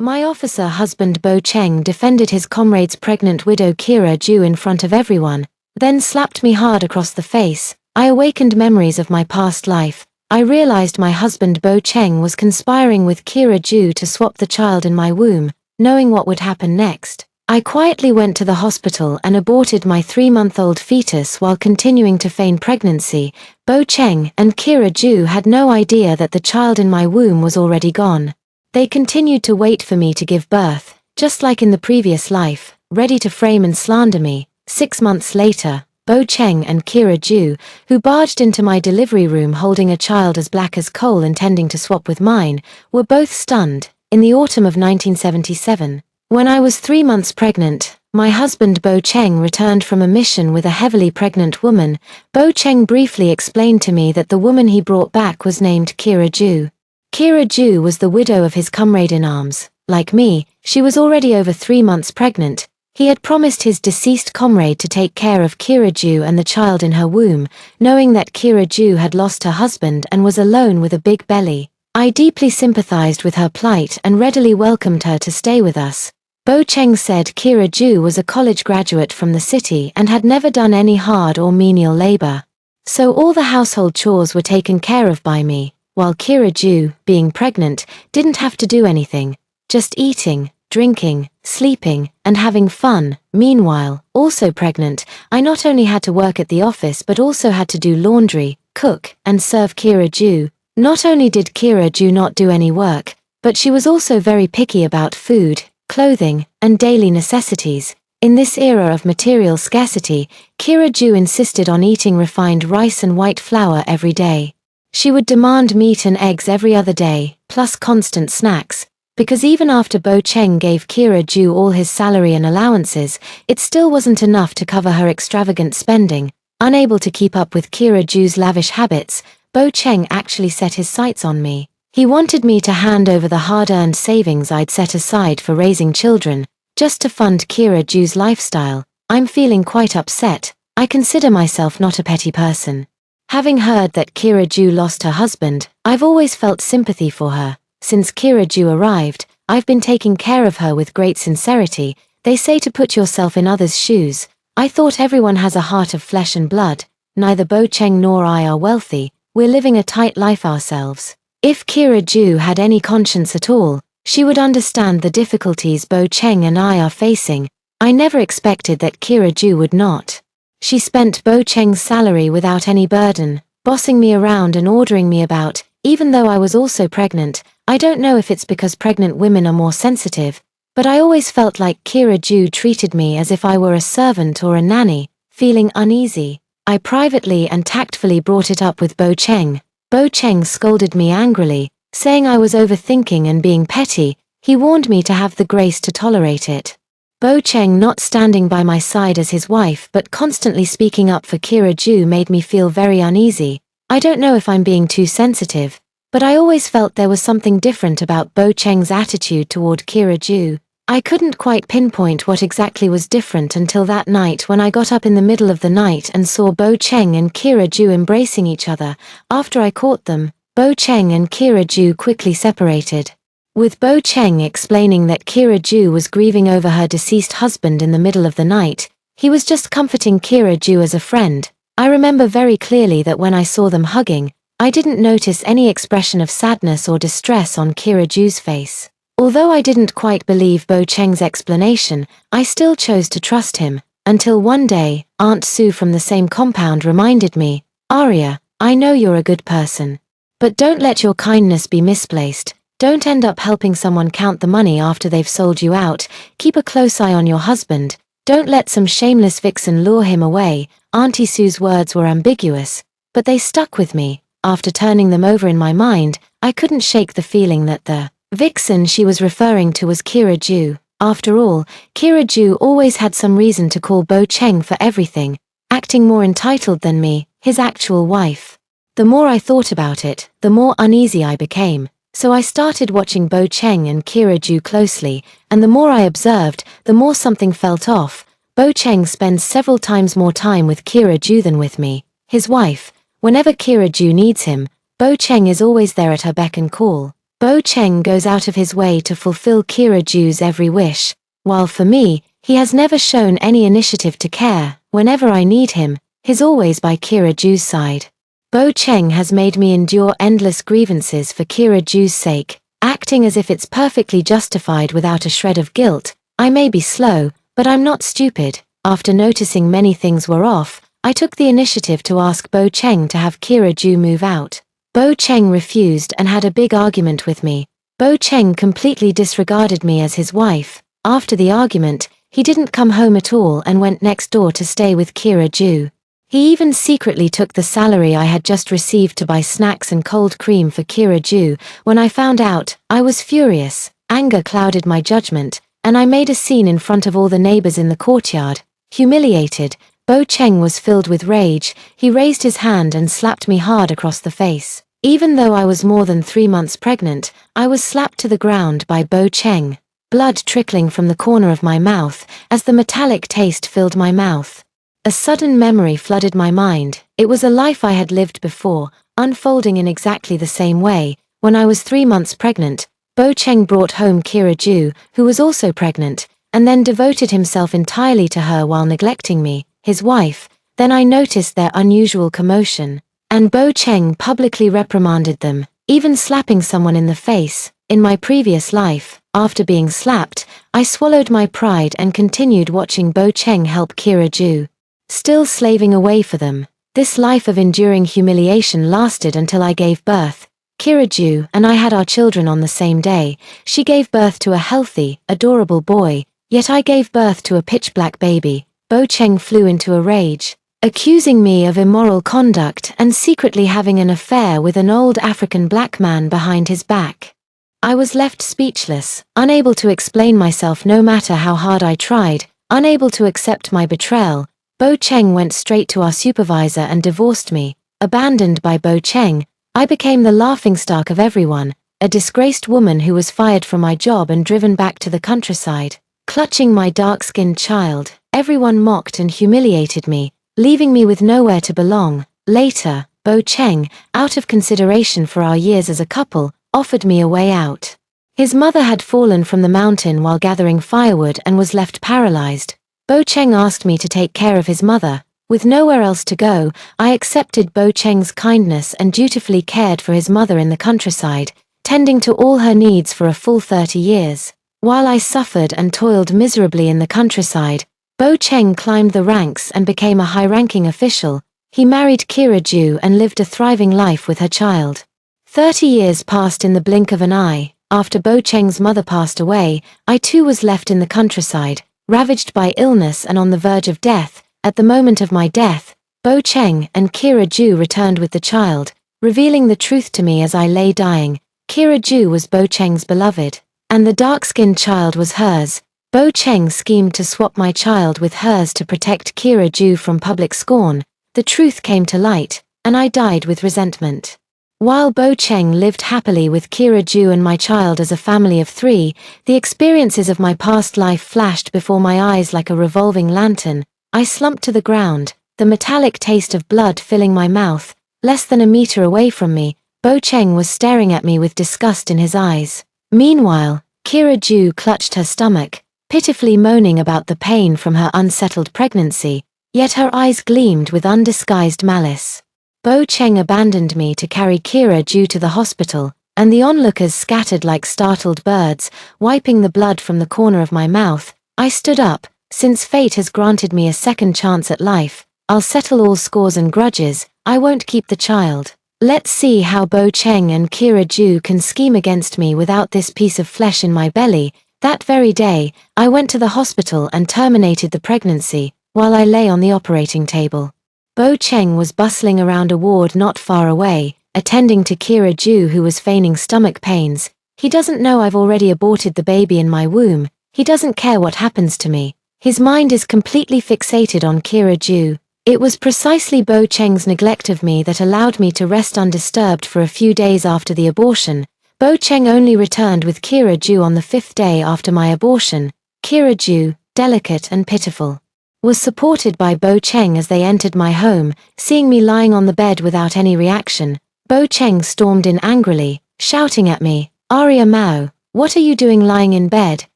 My officer husband Bo Cheng defended his comrade's pregnant widow Kira Ju in front of everyone, then slapped me hard across the face. I awakened memories of my past life. I realized my husband Bo Cheng was conspiring with Kira Ju to swap the child in my womb, knowing what would happen next. I quietly went to the hospital and aborted my 3-month-old fetus while continuing to feign pregnancy. Bo Cheng and Kira Ju had no idea that the child in my womb was already gone. They continued to wait for me to give birth, just like in the previous life, ready to frame and slander me. 6 months later, Bo Cheng and Kira Ju, who barged into my delivery room holding a child as black as coal intending to swap with mine, were both stunned. In the autumn of 1977, when I was 3 months pregnant, my husband Bo Cheng returned from a mission with a heavily pregnant woman. Bo Cheng briefly explained to me that the woman he brought back was named Kira Ju. Kira Ju was the widow of his comrade in arms. Like me, she was already over 3 months pregnant. He had promised his deceased comrade to take care of Kira Ju and the child in her womb, knowing that Kira Ju had lost her husband and was alone with a big belly. I deeply sympathized with her plight and readily welcomed her to stay with us. Bo Cheng said Kira Ju was a college graduate from the city and had never done any hard or menial labor. So all the household chores were taken care of by me, while Kira Ju, being pregnant, didn't have to do anything, just eating, drinking, sleeping, and having fun. Meanwhile, also pregnant, I not only had to work at the office but also had to do laundry, cook, and serve Kira Ju. Not only did Kira Ju not do any work, but she was also very picky about food, clothing, and daily necessities. In this era of material scarcity, Kira Ju insisted on eating refined rice and white flour every day. She would demand meat and eggs every other day, plus constant snacks, because even after Bo Cheng gave Kira Ju all his salary and allowances, it still wasn't enough to cover her extravagant spending. Unable to keep up with Kira Ju's lavish habits, Bo Cheng actually set his sights on me. He wanted me to hand over the hard-earned savings I'd set aside for raising children, just to fund Kira Ju's lifestyle. I'm feeling quite upset. I consider myself not a petty person. Having heard that Kira Ju lost her husband, I've always felt sympathy for her. Since Kira Ju arrived, I've been taking care of her with great sincerity. They say to put yourself in others' shoes. I thought everyone has a heart of flesh and blood. Neither Bo Cheng nor I are wealthy. We're living a tight life ourselves. If Kira Ju had any conscience at all, she would understand the difficulties Bo Cheng and I are facing. I never expected that Kira Ju would not. She spent Bo Cheng's salary without any burden, bossing me around and ordering me about, even though I was also pregnant. I don't know if it's because pregnant women are more sensitive, but I always felt like Kira Ju treated me as if I were a servant or a nanny. Feeling uneasy, I privately and tactfully brought it up with Bo Cheng. Bo Cheng scolded me angrily, saying I was overthinking and being petty. He warned me to have the grace to tolerate it. Bo Cheng not standing by my side as his wife but constantly speaking up for Kira Ju made me feel very uneasy. I don't know if I'm being too sensitive, but I always felt there was something different about Bo Cheng's attitude toward Kira Ju. I couldn't quite pinpoint what exactly was different until that night when I got up in the middle of the night and saw Bo Cheng and Kira Ju embracing each other. After I caught them, Bo Cheng and Kira Ju quickly separated, with Bo Cheng explaining that Kira Ju was grieving over her deceased husband in the middle of the night. He was just comforting Kira Ju as a friend. I remember very clearly that when I saw them hugging, I didn't notice any expression of sadness or distress on Kira Ju's face. Although I didn't quite believe Bo Cheng's explanation, I still chose to trust him, until one day, Aunt Sue from the same compound reminded me, "Aria, I know you're a good person. But don't let your kindness be misplaced. Don't end up helping someone count the money after they've sold you out. Keep a close eye on your husband. Don't let some shameless vixen lure him away." Auntie Sue's words were ambiguous, but they stuck with me. After turning them over in my mind, I couldn't shake the feeling that the vixen she was referring to was Kira Ju. After all, Kira Ju always had some reason to call Bo Cheng for everything, acting more entitled than me, his actual wife. The more I thought about it, the more uneasy I became. So I started watching Bo Cheng and Kira Ju closely, and the more I observed, the more something felt off. Bo Cheng spends several times more time with Kira Ju than with me, his wife. Whenever Kira Ju needs him, Bo Cheng is always there at her beck and call. Bo Cheng goes out of his way to fulfill Kira Ju's every wish, while for me, he has never shown any initiative to care. Whenever I need him, he's always by Kira Ju's side. Bo Cheng has made me endure endless grievances for Kira Ju's sake, acting as if it's perfectly justified without a shred of guilt. I may be slow, but I'm not stupid. After noticing many things were off, I took the initiative to ask Bo Cheng to have Kira Ju move out. Bo Cheng refused and had a big argument with me. Bo Cheng completely disregarded me as his wife. After the argument, he didn't come home at all and went next door to stay with Kira Ju. He even secretly took the salary I had just received to buy snacks and cold cream for Kira Ju. When I found out, I was furious. Anger clouded my judgment, and I made a scene in front of all the neighbors in the courtyard. Humiliated, Bo Cheng was filled with rage. He raised his hand and slapped me hard across the face. Even though I was more than 3 months pregnant, I was slapped to the ground by Bo Cheng. Blood trickling from the corner of my mouth as the metallic taste filled my mouth. A sudden memory flooded my mind. It was a life I had lived before, unfolding in exactly the same way. When I was 3 months pregnant, Bo Cheng brought home Kira Ju, who was also pregnant, and then devoted himself entirely to her while neglecting me, his wife. Then I noticed their unusual commotion, and Bo Cheng publicly reprimanded them, even slapping someone in the face. In my previous life, after being slapped, I swallowed my pride and continued watching Bo Cheng help Kira Ju. Still slaving away for them. This life of enduring humiliation lasted until I gave birth. Kira Ju and I had our children on the same day. She gave birth to a healthy, adorable boy, yet I gave birth to a pitch-black baby. Bo Cheng flew into a rage, accusing me of immoral conduct and secretly having an affair with an old African black man behind his back. I was left speechless, unable to explain myself no matter how hard I tried, unable to accept my betrayal. Bo Cheng went straight to our supervisor and divorced me. Abandoned by Bo Cheng, I became the laughingstock of everyone, a disgraced woman who was fired from my job and driven back to the countryside. Clutching my dark-skinned child, everyone mocked and humiliated me, leaving me with nowhere to belong. Later, Bo Cheng, out of consideration for our years as a couple, offered me a way out. His mother had fallen from the mountain while gathering firewood and was left paralyzed. Bo Cheng asked me to take care of his mother. With nowhere else to go, I accepted Bo Cheng's kindness and dutifully cared for his mother in the countryside, tending to all her needs for a full 30 years. While I suffered and toiled miserably in the countryside, Bo Cheng climbed the ranks and became a high-ranking official. He married Kira Ju and lived a thriving life with her child. 30 years passed in the blink of an eye. After Bo Cheng's mother passed away, I too was left in the countryside, ravaged by illness and on the verge of death. At the moment of my death, Bo Cheng and Kira Ju returned with the child, revealing the truth to me as I lay dying. Kira Ju was Bo Cheng's beloved, and the dark-skinned child was hers. Bo Cheng schemed to swap my child with hers to protect Kira Ju from public scorn. The truth came to light, and I died with resentment. While Bo Cheng lived happily with Kira Ju and my child as a family of 3, the experiences of my past life flashed before my eyes like a revolving lantern. I slumped to the ground, the metallic taste of blood filling my mouth. Less than a meter away from me, Bo Cheng was staring at me with disgust in his eyes. Meanwhile, Kira Ju clutched her stomach, pitifully moaning about the pain from her unsettled pregnancy, yet her eyes gleamed with undisguised malice. Bo Cheng abandoned me to carry Kira Ju to the hospital, and the onlookers scattered like startled birds, wiping the blood from the corner of my mouth. I stood up. Since fate has granted me a second chance at life, I'll settle all scores and grudges. I won't keep the child. Let's see how Bo Cheng and Kira Ju can scheme against me without this piece of flesh in my belly. That very day, I went to the hospital and terminated the pregnancy, while I lay on the operating table. Bo Cheng was bustling around a ward not far away, attending to Kira Ju who was feigning stomach pains. He doesn't know I've already aborted the baby in my womb. He doesn't care what happens to me. His mind is completely fixated on Kira Ju. It was precisely Bo Cheng's neglect of me that allowed me to rest undisturbed for a few days after the abortion. Bo Cheng only returned with Kira Ju on the 5th day after my abortion. Kira Ju, delicate and pitiful, was supported by Bo Cheng as they entered my home. Seeing me lying on the bed without any reaction, Bo Cheng stormed in angrily, shouting at me, Arya Mao, what are you doing lying in bed?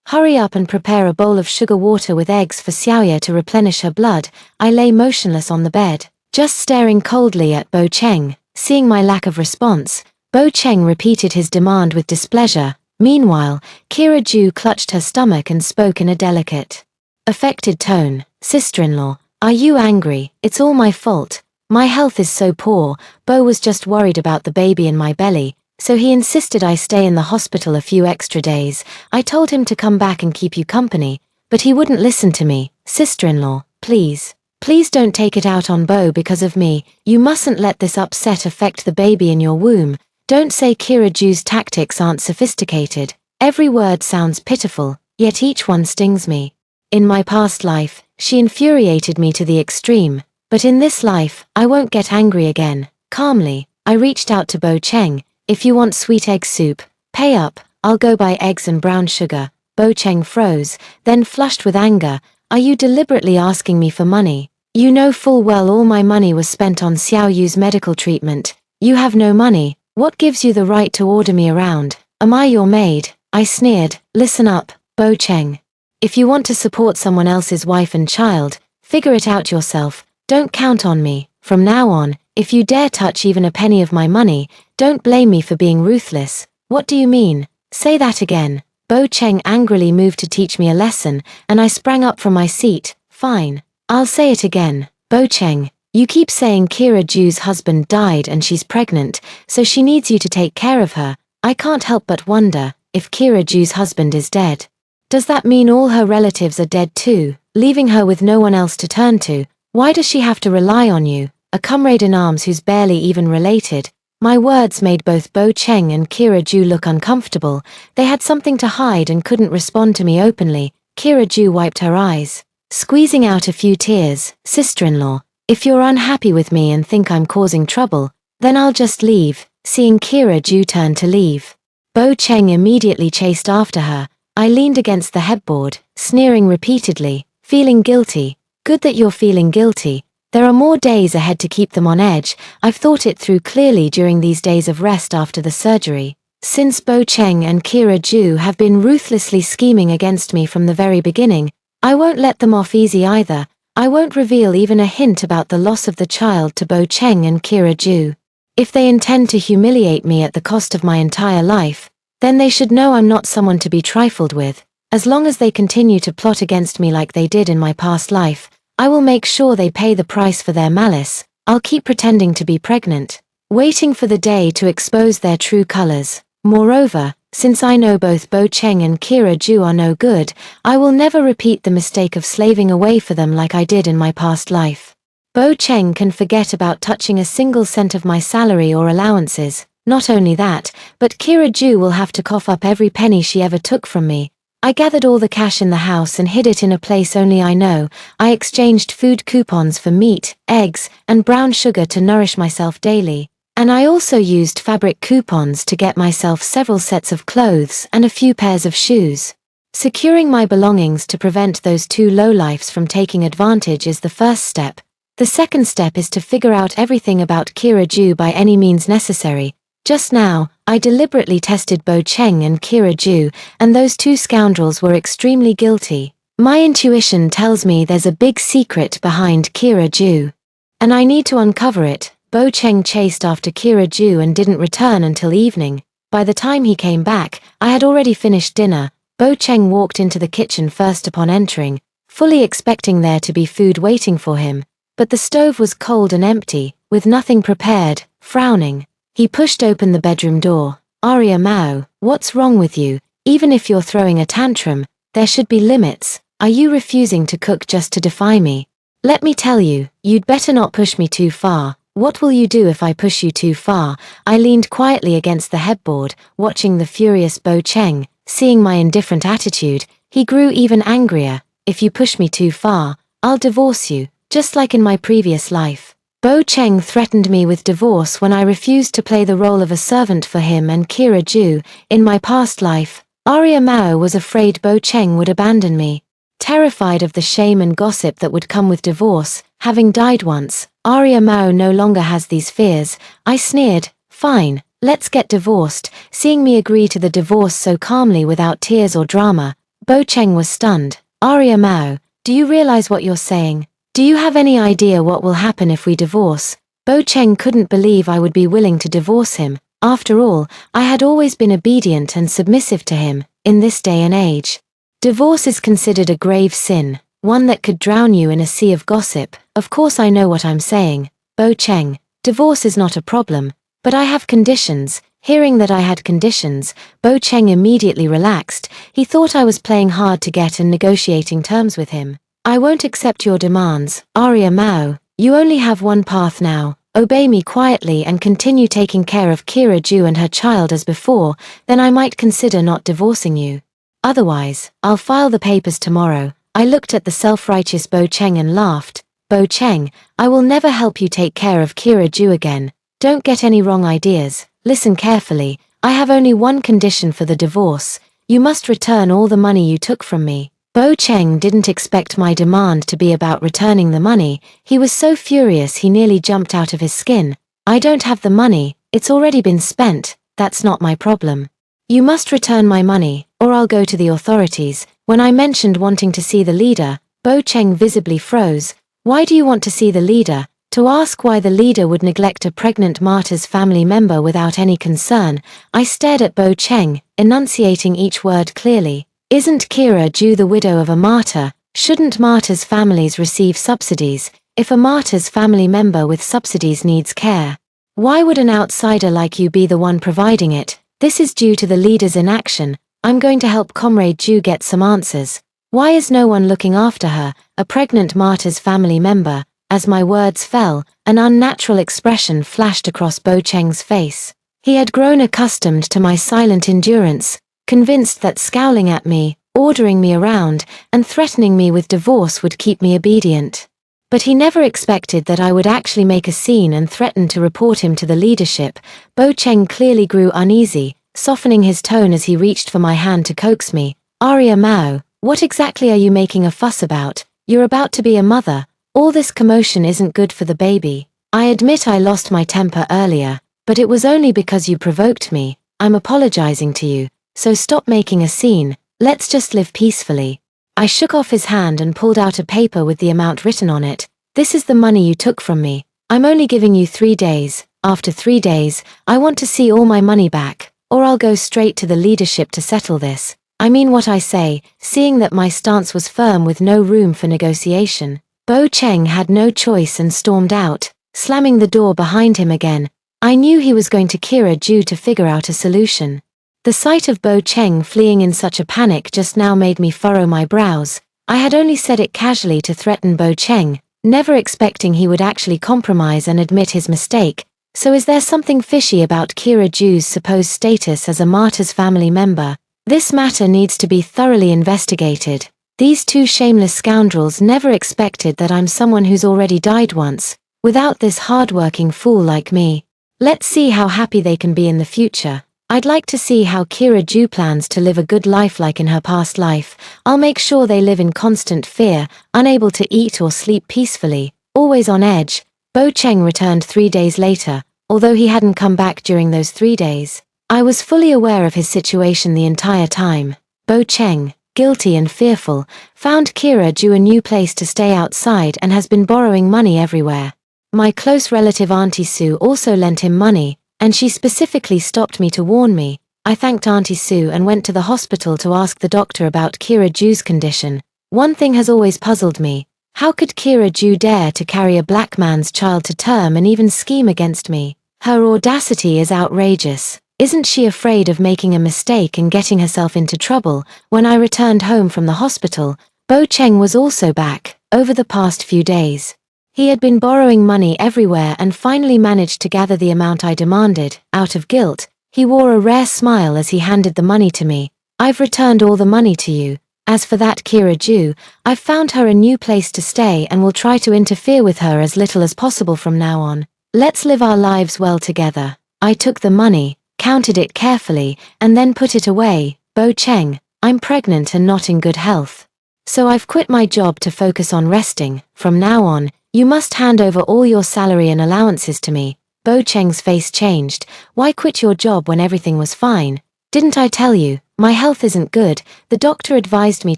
Hurry up and prepare a bowl of sugar water with eggs for Xiaoya to replenish her blood. I lay motionless on the bed, just staring coldly at Bo Cheng. Seeing my lack of response, Bo Cheng repeated his demand with displeasure. Meanwhile, Kira Ju clutched her stomach and spoke in a delicate, affected tone. Sister-in-law, are you angry? It's all my fault. My health is so poor. Bo was just worried about the baby in my belly, so he insisted I stay in the hospital a few extra days. I told him to come back and keep you company, but he wouldn't listen to me. Sister-in-law, please. Please don't take it out on Bo because of me. You mustn't let this upset affect the baby in your womb. Don't say Kira Ju's tactics aren't sophisticated. Every word sounds pitiful, yet each one stings me. In my past life, she infuriated me to the extreme, but in this life, I won't get angry again. Calmly, I reached out to Bo Cheng. If you want sweet egg soup, pay up. I'll go buy eggs and brown sugar. Bo Cheng froze, then flushed with anger. Are you deliberately asking me for money? You know full well all my money was spent on Xiao Yu's medical treatment. You have no money. What gives you the right to order me around? Am I your maid? I sneered. Listen up, Bo Cheng. If you want to support someone else's wife and child, figure it out yourself. Don't count on me. From now on, if you dare touch even a penny of my money, don't blame me for being ruthless. What do you mean? Say that again. Bo Cheng angrily moved to teach me a lesson, and I sprang up from my seat. Fine. I'll say it again. Bo Cheng, you keep saying Kira Ju's husband died and she's pregnant, so she needs you to take care of her. I can't help but wonder, if Kira Ju's husband is dead, does that mean all her relatives are dead too, leaving her with no one else to turn to? Why does she have to rely on you, a comrade in arms who's barely even related? My words made both Bo Cheng and Kira Ju look uncomfortable. They had something to hide and couldn't respond to me openly. Kira Ju wiped her eyes, squeezing out a few tears. Sister-in-law, if you're unhappy with me and think I'm causing trouble, then I'll just leave. Seeing Kira Ju turn to leave, Bo Cheng immediately chased after her. I leaned against the headboard, sneering repeatedly, feeling guilty. Good that you're feeling guilty. There are more days ahead to keep them on edge. I've thought it through clearly during these days of rest after the surgery. Since Bo Cheng and Kira Ju have been ruthlessly scheming against me from the very beginning, I won't let them off easy either. I won't reveal even a hint about the loss of the child to Bo Cheng and Kira Ju. If they intend to humiliate me at the cost of my entire life, then they should know I'm not someone to be trifled with. As long as they continue to plot against me like they did in my past life, I will make sure they pay the price for their malice. I'll keep pretending to be pregnant, waiting for the day to expose their true colors. Moreover, since I know both Bo Cheng and Kira Ju are no good, I will never repeat the mistake of slaving away for them like I did in my past life. Bo Cheng can forget about touching a single cent of my salary or allowances. Not only that, but Kira Ju will have to cough up every penny she ever took from me. I gathered all the cash in the house and hid it in a place only I know. I exchanged food coupons for meat, eggs, and brown sugar to nourish myself daily. And I also used fabric coupons to get myself several sets of clothes and a few pairs of shoes. Securing my belongings to prevent those two lowlifes from taking advantage is the first step. The second step is to figure out everything about Kira Ju by any means necessary. Just now, I deliberately tested Bo Cheng and Kira Ju, and those two scoundrels were extremely guilty. My intuition tells me there's a big secret behind Kira Ju, and I need to uncover it. Bo Cheng chased after Kira Ju and didn't return until evening. By the time he came back, I had already finished dinner. Bo Cheng walked into the kitchen first upon entering, fully expecting there to be food waiting for him, but the stove was cold and empty, with nothing prepared. Frowning, he pushed open the bedroom door. Arya Mao, what's wrong with you? Even if you're throwing a tantrum, there should be limits. Are you refusing to cook just to defy me? Let me tell you, you'd better not push me too far. What will you do if I push you too far? I leaned quietly against the headboard, watching the furious Bo Cheng. Seeing my indifferent attitude, he grew even angrier. If you push me too far, I'll divorce you, just like in my previous life. Bo Cheng threatened me with divorce when I refused to play the role of a servant for him and Kira Ju. In my past life, Arya Mao was afraid Bo Cheng would abandon me. Terrified of the shame and gossip that would come with divorce, having died once, Arya Mao no longer has these fears. I sneered. Fine, Let's get divorced." Seeing me agree to the divorce so calmly without tears or drama, Bo Cheng was stunned. "Arya Mao, do you realize what you're saying? Do you have any idea what will happen if we divorce?" Bo Cheng couldn't believe I would be willing to divorce him. After all, I had always been obedient and submissive to him. In this day and age, divorce is considered a grave sin, one that could drown you in a sea of gossip. "Of course I know what I'm saying, Bo Cheng. Divorce is not a problem, but I have conditions." Hearing that I had conditions, Bo Cheng immediately relaxed. He thought I was playing hard to get and negotiating terms with him. "I won't accept your demands, Arya Mao. You only have one path now. Obey me quietly and continue taking care of Kira Ju and her child as before, then I might consider not divorcing you. Otherwise, I'll file the papers tomorrow." I looked at the self-righteous Bo Cheng and laughed. "Bo Cheng, I will never help you take care of Kira Ju again. Don't get any wrong ideas. Listen carefully. I have only one condition for the divorce. You must return all the money you took from me." Bo Cheng didn't expect my demand to be about returning the money. He was so furious he nearly jumped out of his skin. "I don't have the money. It's already been spent. That's not my problem. You must return my money, or I'll go to the authorities." When I mentioned wanting to see the leader, Bo Cheng visibly froze. "Why do you want to see the leader?" To ask why the leader would neglect a pregnant martyr's family member without any concern, I stared at Bo Cheng, enunciating each word clearly. "Isn't Kira Ju the widow of a martyr? Shouldn't martyrs' families receive subsidies? If a martyr's family member with subsidies needs care, why would an outsider like you be the one providing it? This is due to the leader's inaction. I'm going to help Comrade Ju get some answers. Why is no one looking after her, a pregnant martyr's family member?" As my words fell, an unnatural expression flashed across Bo Cheng's face. He had grown accustomed to my silent endurance, convinced that scowling at me, ordering me around, and threatening me with divorce would keep me obedient. But he never expected that I would actually make a scene and threaten to report him to the leadership. Bo Cheng clearly grew uneasy, softening his tone as he reached for my hand to coax me. "Arya Mao, what exactly are you making a fuss about? You're about to be a mother. All this commotion isn't good for the baby." "I admit I lost my temper earlier, but it was only because you provoked me. I'm apologizing to you, so stop making a scene. Let's just live peacefully." I shook off his hand and pulled out a paper with the amount written on it. "This is the money you took from me. I'm only giving you 3 days. After 3 days, I want to see all my money back, or I'll go straight to the leadership to settle this. I mean what I say." Seeing that my stance was firm with no room for negotiation, Bo Cheng had no choice and stormed out, slamming the door behind him again. I knew he was going to Kira Ju to figure out a solution. The sight of Bo Cheng fleeing in such a panic just now made me furrow my brows. I had only said it casually to threaten Bo Cheng, never expecting he would actually compromise and admit his mistake. So is there something fishy about Kira Ju's supposed status as a martyr's family member? This matter needs to be thoroughly investigated. These two shameless scoundrels never expected that I'm someone who's already died once, without this hard-working fool like me. Let's see how happy they can be in the future. I'd like to see how Kira Ju plans to live a good life like in her past life. I'll make sure they live in constant fear, unable to eat or sleep peacefully, always on edge. Bo Cheng returned 3 days later. Although he hadn't come back during those 3 days, I was fully aware of his situation the entire time. Bo Cheng, guilty and fearful, found Kira Ju a new place to stay outside and has been borrowing money everywhere. My close relative Auntie Sue also lent him money, and she specifically stopped me to warn me. I thanked Auntie Sue and went to the hospital to ask the doctor about Kira Ju's condition. One thing has always puzzled me. How could Kira Ju dare to carry a black man's child to term and even scheme against me? Her audacity is outrageous. Isn't she afraid of making a mistake and getting herself into trouble? When I returned home from the hospital, Bo Cheng was also back, over the past few days. He had been borrowing money everywhere and finally managed to gather the amount I demanded. Out of guilt, he wore a rare smile as he handed the money to me. "I've returned all the money to you. As for that Kira Ju, I've found her a new place to stay and will try to interfere with her as little as possible from now on. Let's live our lives well together." I took the money, counted it carefully, and then put it away. "Bo Cheng, I'm pregnant and not in good health. So I've quit my job to focus on resting. From now on, you must hand over all your salary and allowances to me." Bo Cheng's face changed. Why quit your job when everything was fine? Didn't I tell you? My health isn't good. The doctor advised me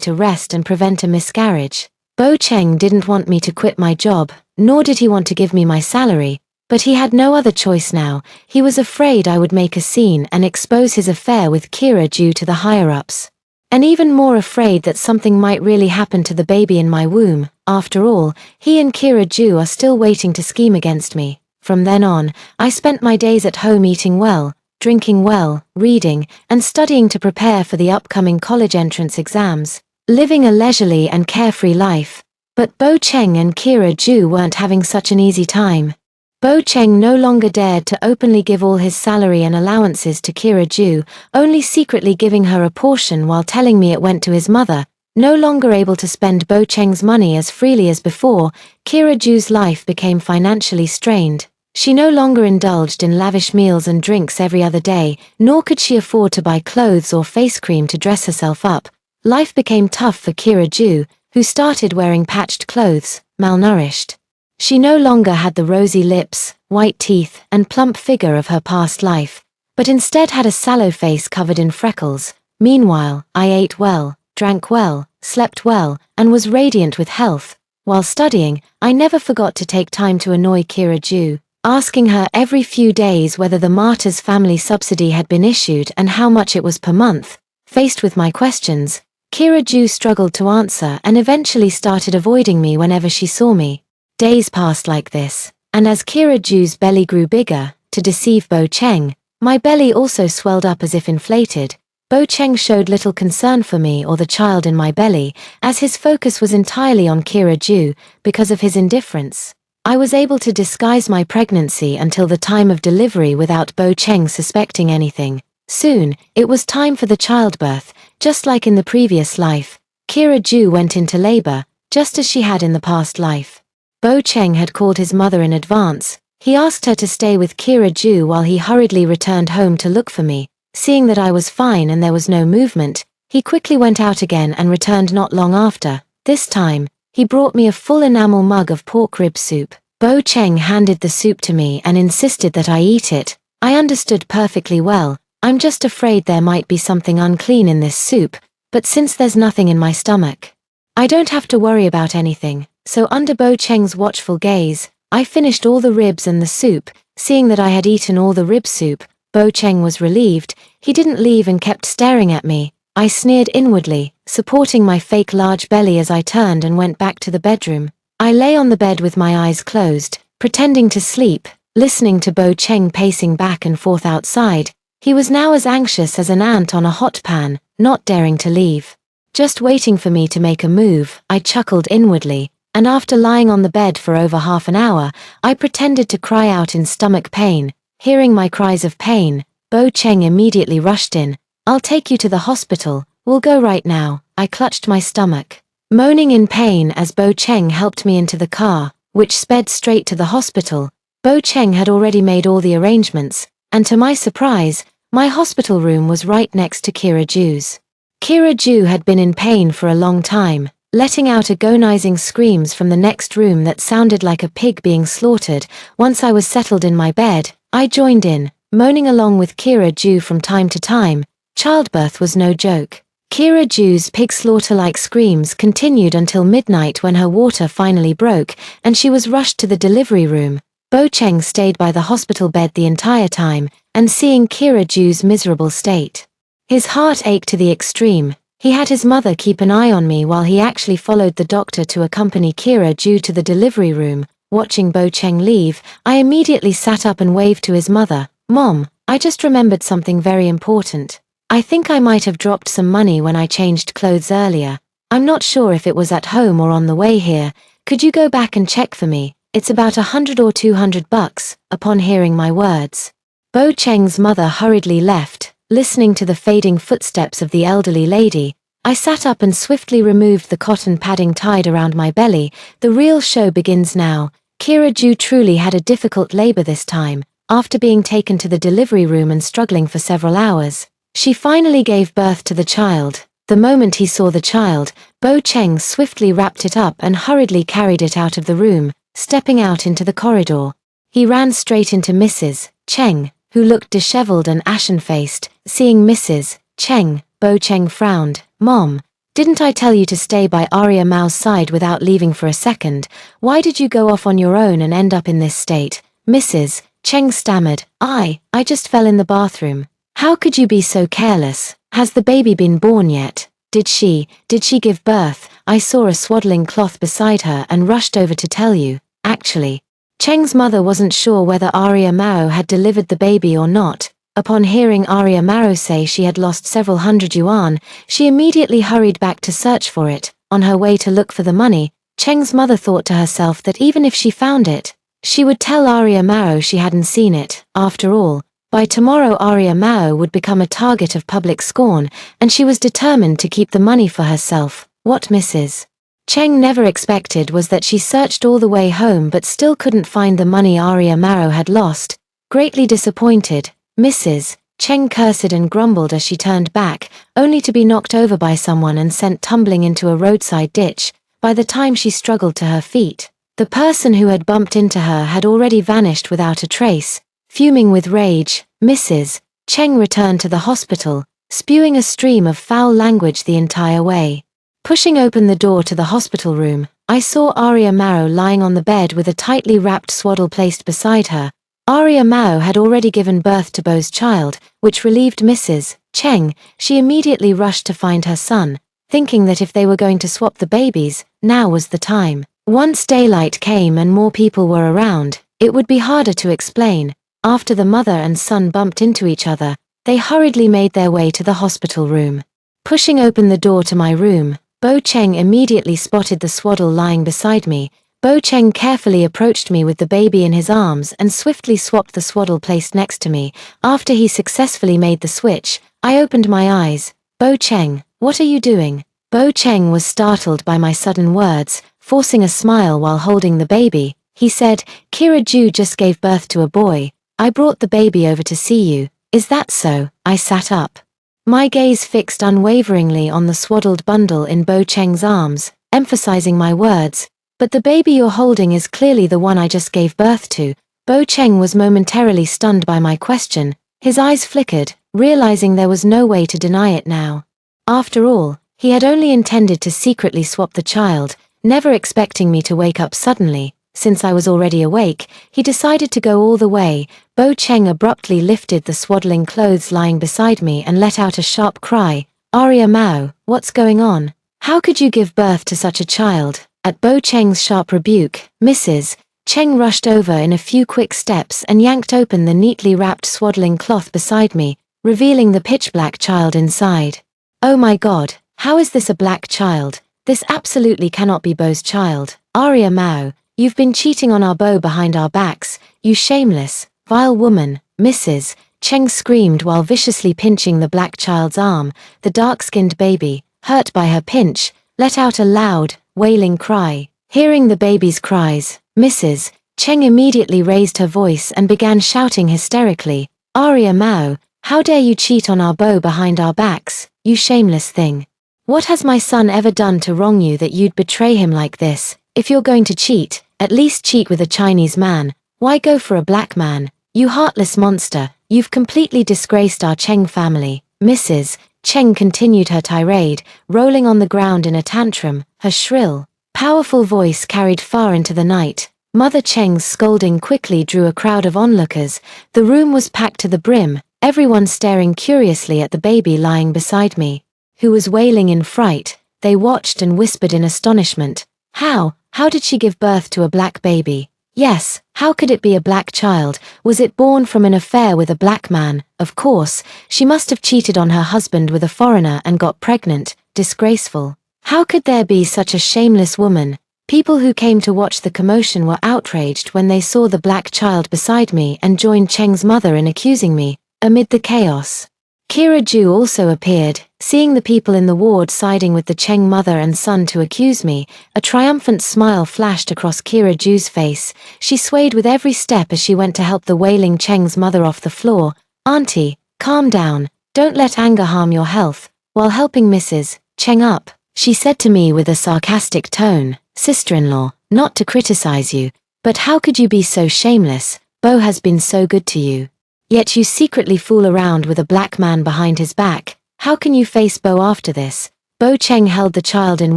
to rest and prevent a miscarriage. Bo Cheng didn't want me to quit my job, nor did he want to give me my salary, but he had no other choice now. He was afraid I would make a scene and expose his affair with Kira due to the higher-ups. And even more afraid that something might really happen to the baby in my womb. After all, he and Kira Ju are still waiting to scheme against me. From then on, I spent my days at home eating well, drinking well, reading, and studying to prepare for the upcoming college entrance exams, living a leisurely and carefree life. But Bo Cheng and Kira Ju weren't having such an easy time. Bo Cheng no longer dared to openly give all his salary and allowances to Kira Ju, only secretly giving her a portion while telling me it went to his mother. No longer able to spend Bo Cheng's money as freely as before, Kira Ju's life became financially strained. She no longer indulged in lavish meals and drinks every other day, nor could she afford to buy clothes or face cream to dress herself up. Life became tough for Kira Ju, who started wearing patched clothes, malnourished. She no longer had the rosy lips, white teeth, and plump figure of her past life, but instead had a sallow face covered in freckles. Meanwhile, I ate well, drank well, slept well, and was radiant with health. While studying, I never forgot to take time to annoy Kira Ju, asking her every few days whether the Martyrs family subsidy had been issued and how much it was per month. Faced with my questions, Kira Ju struggled to answer and eventually started avoiding me whenever she saw me. Days passed like this, and as Kira Ju's belly grew bigger, to deceive Bo Cheng, my belly also swelled up as if inflated. Bo Cheng showed little concern for me or the child in my belly, as his focus was entirely on Kira Ju. Because of his indifference, I was able to disguise my pregnancy until the time of delivery without Bo Cheng suspecting anything. Soon, it was time for the childbirth. Just like in the previous life, Kira Ju went into labor, just as she had in the past life. Bo Cheng had called his mother in advance. He asked her to stay with Kira Ju while he hurriedly returned home to look for me. Seeing that I was fine and there was no movement, he quickly went out again and returned not long after. This time, he brought me a full enamel mug of pork rib soup. Bo Cheng handed the soup to me and insisted that I eat it. I understood perfectly well. I'm just afraid there might be something unclean in this soup, but since there's nothing in my stomach, I don't have to worry about anything. So under Bo Cheng's watchful gaze, I finished all the ribs and the soup. Seeing that I had eaten all the rib soup, Bo Cheng was relieved. He didn't leave and kept staring at me. I sneered inwardly, supporting my fake large belly as I turned and went back to the bedroom. I lay on the bed with my eyes closed, pretending to sleep, listening to Bo Cheng pacing back and forth outside. He was now as anxious as an ant on a hot pan, not daring to leave. Just waiting for me to make a move. I chuckled inwardly, and after lying on the bed for over half an hour, I pretended to cry out in stomach pain. Hearing my cries of pain, Bo Cheng immediately rushed in. "I'll take you to the hospital, we'll go right now." I clutched my stomach, moaning in pain as Bo Cheng helped me into the car, which sped straight to the hospital. Bo Cheng had already made all the arrangements, and to my surprise, my hospital room was right next to Kira Ju's. Kira Ju had been in pain for a long time, letting out agonizing screams from the next room that sounded like a pig being slaughtered. Once I was settled in my bed, I joined in, moaning along with Kira Ju from time to time. Childbirth was no joke. Kira Ju's pig slaughter-like screams continued until midnight when her water finally broke, and she was rushed to the delivery room. Bo Cheng stayed by the hospital bed the entire time, and seeing Kira Ju's miserable state, his heart ached to the extreme. He had his mother keep an eye on me while he actually followed the doctor to accompany Kira Ju to the delivery room. Watching Bo Cheng leave, I immediately sat up and waved to his mother. "Mom, I just remembered something very important. I think I might have dropped some money when I changed clothes earlier. I'm not sure if it was at home or on the way here. Could you go back and check for me? It's about $100 or $200. Upon hearing my words, Bo Cheng's mother hurriedly left. Listening to the fading footsteps of the elderly lady, I sat up and swiftly removed the cotton padding tied around my belly. The real show begins now. Kira Ju truly had a difficult labor this time. After being taken to the delivery room and struggling for several hours, she finally gave birth to the child. The moment he saw the child, Bo Cheng swiftly wrapped it up and hurriedly carried it out of the room, stepping out into the corridor. He ran straight into Mrs. Cheng, who looked disheveled and ashen-faced. Seeing Mrs. Cheng, Bo Cheng frowned. "Mom, didn't I tell you to stay by Arya Mao's side without leaving for a second? Why did you go off on your own and end up in this state?" Mrs. Cheng stammered. I just fell in the bathroom." "How could you be so careless? Has the baby been born yet? Did she give birth?" "I saw a swaddling cloth beside her and rushed over to tell you." Actually, Cheng's mother wasn't sure whether Arya Mao had delivered the baby or not. Upon hearing Arya Mao say she had lost several hundred yuan, she immediately hurried back to search for it. On her way to look for the money, Cheng's mother thought to herself that even if she found it, she would tell Arya Mao she hadn't seen it. After all, by tomorrow Arya Mao would become a target of public scorn, and she was determined to keep the money for herself. What Mrs. Cheng never expected was that she searched all the way home but still couldn't find the money Arya Mao had lost. Greatly disappointed, Mrs. Cheng cursed and grumbled as she turned back, only to be knocked over by someone and sent tumbling into a roadside ditch. By the time she struggled to her feet, the person who had bumped into her had already vanished without a trace. Fuming with rage, Mrs. Cheng returned to the hospital, spewing a stream of foul language the entire way. Pushing open the door to the hospital room, I saw Arya Mao lying on the bed with a tightly wrapped swaddle placed beside her. Arya Mao had already given birth to Bo's child, which relieved Mrs. Cheng. She immediately rushed to find her son, thinking that if they were going to swap the babies, now was the time. Once daylight came and more people were around, it would be harder to explain. After the mother and son bumped into each other, they hurriedly made their way to the hospital room. Pushing open the door to my room, Bo Cheng immediately spotted the swaddle lying beside me. Bo Cheng carefully approached me with the baby in his arms and swiftly swapped the swaddle placed next to me. After he successfully made the switch, I opened my eyes. "Bo Cheng, what are you doing?" Bo Cheng was startled by my sudden words. Forcing a smile while holding the baby, he said, "Kira Ju just gave birth to a boy. I brought the baby over to see you." "Is that so?" I sat up, my gaze fixed unwaveringly on the swaddled bundle in Bo Cheng's arms, emphasizing my words. "But the baby you're holding is clearly the one I just gave birth to." Bo Cheng was momentarily stunned by my question. His eyes flickered, realizing there was no way to deny it now. After all, he had only intended to secretly swap the child, never expecting me to wake up suddenly. Since I was already awake, he decided to go all the way. Bo Cheng abruptly lifted the swaddling clothes lying beside me and let out a sharp cry. "Arya Mao, what's going on? How could you give birth to such a child?" At Bo Cheng's sharp rebuke, Mrs. Cheng rushed over in a few quick steps and yanked open the neatly wrapped swaddling cloth beside me, revealing the pitch-black child inside. "Oh my God, how is this a black child? This absolutely cannot be Bo's child. Arya Mao, you've been cheating on our Bo behind our backs, you shameless, vile woman," Mrs. Cheng screamed while viciously pinching the black child's arm. The dark-skinned baby, hurt by her pinch, let out a loud, wailing cry. Hearing the baby's cries, Mrs. Cheng immediately raised her voice and began shouting hysterically, "Arya Mao, how dare you cheat on our Bo behind our backs, you shameless thing. What has my son ever done to wrong you that you'd betray him like this? If you're going to cheat, at least cheat with a Chinese man. Why go for a black man? You heartless monster, you've completely disgraced our Cheng family." Mrs. Cheng continued her tirade, rolling on the ground in a tantrum. Her shrill, powerful voice carried far into the night. Mother Cheng's scolding quickly drew a crowd of onlookers. The room was packed to the brim, everyone staring curiously at the baby lying beside me, who was wailing in fright. They watched and whispered in astonishment. How did she give birth to a black baby? Yes, how could it be a black child? Was it born from an affair with a black man? Of course, she must have cheated on her husband with a foreigner and got pregnant. Disgraceful. How could there be such a shameless woman? People who came to watch the commotion were outraged when they saw the black child beside me and joined Cheng's mother in accusing me. Amid the chaos, Kira Ju also appeared. Seeing the people in the ward siding with the Cheng mother and son to accuse me, a triumphant smile flashed across Kira Ju's face. She swayed with every step as she went to help the wailing Cheng's mother off the floor. "Auntie, calm down, don't let anger harm your health." While helping Mrs. Cheng up, she said to me with a sarcastic tone, "Sister-in-law, not to criticize you, But how could you be so shameless? Bo has been so good to you. Yet you secretly fool around with a black man behind his back. How can you face Bo after this? Bo Cheng held the child in